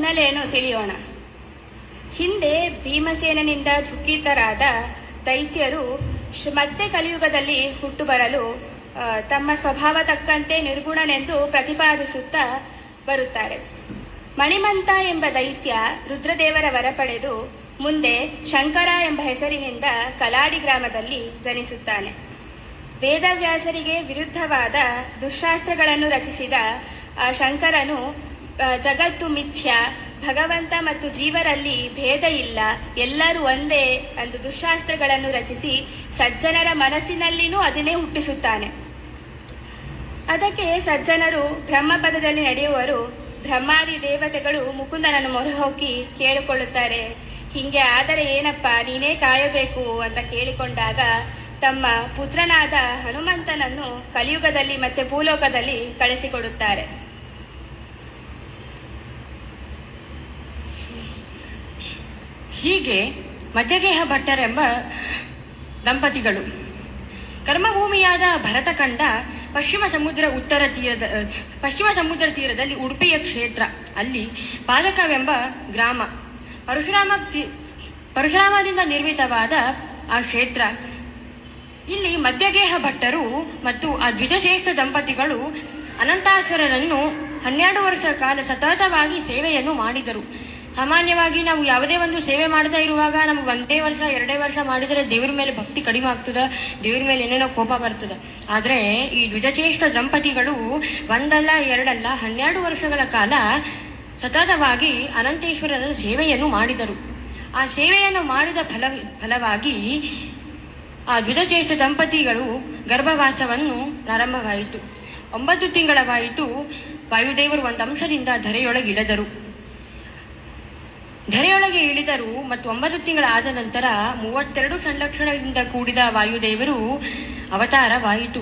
ಹಿನ್ನೆಲೆಯನ್ನು ತಿಳಿಯೋಣ. ಹಿಂದೆ ಭೀಮಸೇನನಿಂದ ದುಃಖಿತರಾದ ದೈತ್ಯರು ಮತ್ತೆ ಕಲಿಯುಗದಲ್ಲಿ ಹುಟ್ಟು ಬರಲು ತಮ್ಮ ಸ್ವಭಾವ ತಕ್ಕಂತೆ ನಿರ್ಗುಣನೆಂದು ಪ್ರತಿಪಾದಿಸುತ್ತಾ ಬರುತ್ತಾರೆ. ಮಣಿಮಂತ ಎಂಬ ದೈತ್ಯ ರುದ್ರದೇವರ ವರ ಪಡೆದು ಮುಂದೆ ಶಂಕರ ಎಂಬ ಹೆಸರಿನಿಂದ ಕಲಾಡಿ ಗ್ರಾಮದಲ್ಲಿ ಜನಿಸುತ್ತಾನೆ. ವೇದವ್ಯಾಸರಿಗೆ ವಿರುದ್ಧವಾದ ದುಶ್ಶಾಸ್ತ್ರಗಳನ್ನು ರಚಿಸಿದ ಆ ಶಂಕರನು ಜಗತ್ತು ಮಿಥ್ಯ, ಭಗವಂತ ಮತ್ತು ಜೀವರಲ್ಲಿ ಭೇದ ಇಲ್ಲ, ಎಲ್ಲರೂ ಒಂದೇ ಎಂದು ದುಶ್ಶಾಸ್ತ್ರಗಳನ್ನು ರಚಿಸಿ ಸಜ್ಜನರ ಮನಸ್ಸಿನಲ್ಲಿನೂ ಅದನ್ನೇ ಹುಟ್ಟಿಸುತ್ತಾನೆ. ಅದಕ್ಕೆ ಸಜ್ಜನರು ಬ್ರಹ್ಮಪದದಲ್ಲಿ ನಡೆಯುವರು. ಬ್ರಹ್ಮಾದಿ ದೇವತೆಗಳು ಮುಕುಂದನನ್ನು ಮೊರೆಹೋಗಿ ಕೇಳಿಕೊಳ್ಳುತ್ತಾರೆ, ಹಿಂಗೆ ಆದರೆ ಏನಪ್ಪ, ನೀನೇ ಕಾಯಬೇಕು ಅಂತ ಕೇಳಿಕೊಂಡಾಗ ತಮ್ಮ ಪುತ್ರನಾದ ಹನುಮಂತನನ್ನು ಕಲಿಯುಗದಲ್ಲಿ ಮತ್ತೆ ಭೂಲೋಕದಲ್ಲಿ ಕಳಿಸಿಕೊಡುತ್ತಾರೆ. ಹೀಗೆ ಮಧ್ಯಗೇಹ ಭಟ್ಟರೆಂಬ ದಂಪತಿಗಳು ಕರ್ಮಭೂಮಿಯಾದ ಭರತಖಂಡ ಪಶ್ಚಿಮ ಸಮುದ್ರ ತೀರದಲ್ಲಿ ಉಡುಪಿಯ ಕ್ಷೇತ್ರ, ಅಲ್ಲಿ ಪಾದಕವೆಂಬ ಗ್ರಾಮ, ಪರಶುರಾಮದಿಂದ ನಿರ್ಮಿತವಾದ ಆ ಕ್ಷೇತ್ರ. ಇಲ್ಲಿ ಮಧ್ಯಗೇಹ ಭಟ್ಟರು ಮತ್ತು ಆ ದ್ವಿಜಶ್ರೇಷ್ಠ ದಂಪತಿಗಳು ಅನಂತಾಶ್ವರರನ್ನು 12 ವರ್ಷ ಕಾಲ ಸತತವಾಗಿ ಸೇವೆಯನ್ನು ಮಾಡಿದರು. ಸಾಮಾನ್ಯವಾಗಿ ನಾವು ಯಾವುದೇ ಒಂದು ಸೇವೆ ಮಾಡ್ತಾ ಇರುವಾಗ ನಮ್ಗೆ 1 ವರ್ಷ 2 ವರ್ಷ ಮಾಡಿದರೆ ದೇವ್ರ ಮೇಲೆ ಭಕ್ತಿ ಕಡಿಮೆ ಆಗ್ತದೆ, ದೇವ್ರ ಮೇಲೆ ಏನೇನೋ ಕೋಪ ಬರ್ತದೆ. ಆದರೆ ಈ ದ್ವಿಜಶ್ರೇಷ್ಠ ದಂಪತಿಗಳು 1 ಅಲ್ಲ 2 ಅಲ್ಲ 12 ವರ್ಷಗಳ ಕಾಲ ಸತತವಾಗಿ ಅನಂತೇಶ್ವರರ ಸೇವೆಯನ್ನು ಮಾಡಿದರು. ಆ ಸೇವೆಯನ್ನು ಮಾಡಿದ ಫಲವಾಗಿ ಆ ದ್ವಿಜಶ್ರೇಷ್ಠ ದಂಪತಿಗಳು ಗರ್ಭವಾಸವನ್ನು ಪ್ರಾರಂಭವಾಯಿತು. 9 ತಿಂಗಳವಾಯಿತು. ವಾಯುದೇವರು ಒಂದು ಅಂಶದಿಂದ ಧರೆಯೊಳಗೆ ಇಳಿದರು ಮತ್ತು 9 ತಿಂಗಳಾದ ನಂತರ 32 ಸಂಲಕ್ಷಣದಿಂದ ಕೂಡಿದ ವಾಯುದೇವರು ಅವತಾರವಾಯಿತು.